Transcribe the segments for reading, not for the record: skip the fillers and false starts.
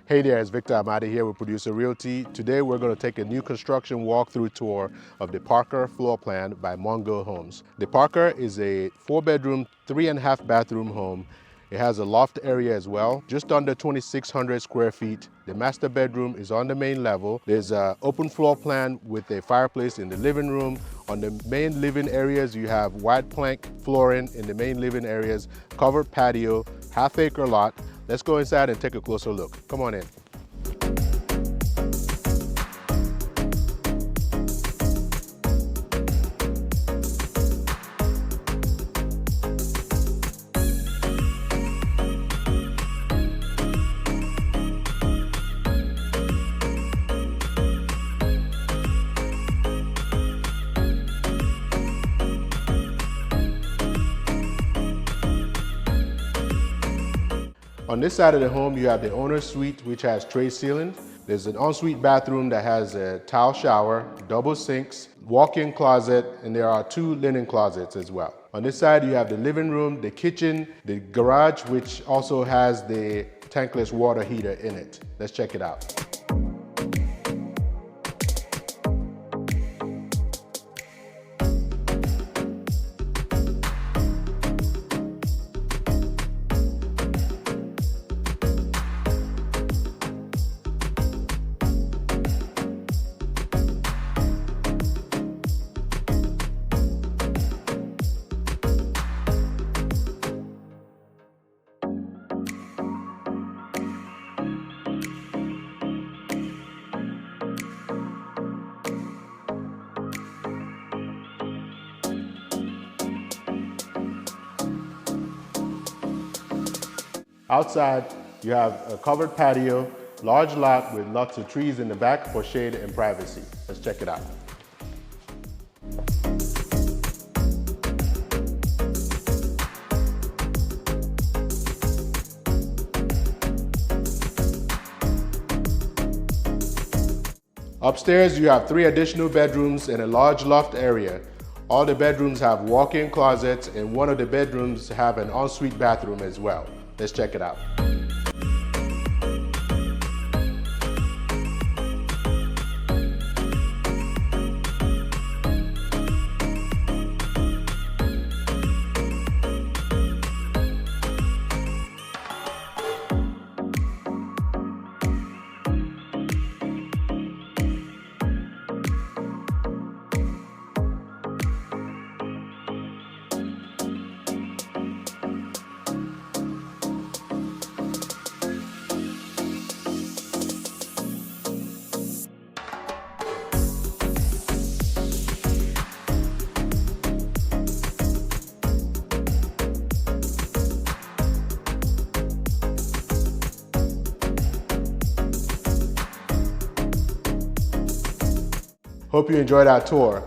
Hey there, it's Victor Amadi here with Producer Realty. Today we're going to take a new construction walkthrough tour of the Parker floor plan by Mungo Homes. The Parker is a 4-bedroom, 3.5 bathroom home. It has a loft area as well, just under 2,600 square feet. The master bedroom is on the main level. There's an open floor plan with a fireplace in the living room. On the main living areas, you have white plank flooring in the main living areas, covered patio, half-acre lot. Let's go inside and take a closer look. Come on in. On this side of the home, you have the owner's suite, which has tray ceilings. There's an ensuite bathroom that has a tile shower, double sinks, walk-in closet, and there are 2 linen closets as well. On this side, you have the living room, the kitchen, the garage, which also has the tankless water heater in it. Let's check it out. Outside, you have a covered patio, large lot with lots of trees in the back for shade and privacy. Let's check it out. Upstairs, you have 3 additional bedrooms and a large loft area. All the bedrooms have walk-in closets, and one of the bedrooms have an ensuite bathroom as well. Let's check it out. Hope you enjoyed our tour.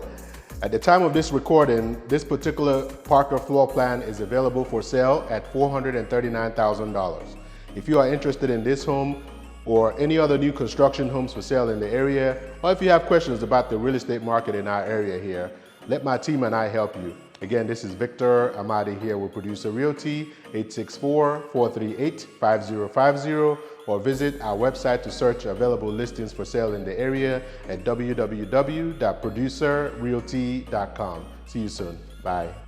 At the time of this recording, this particular Parker floor plan is available for sale at $439,000. If you are interested in this home or any other new construction homes for sale in the area, or if you have questions about the real estate market in our area here, let my team and I help you. Again, this is Victor Amadi here with Producer Realty, 864-438-5050, or visit our website to search available listings for sale in the area at www.producerrealty.com. See you soon. Bye.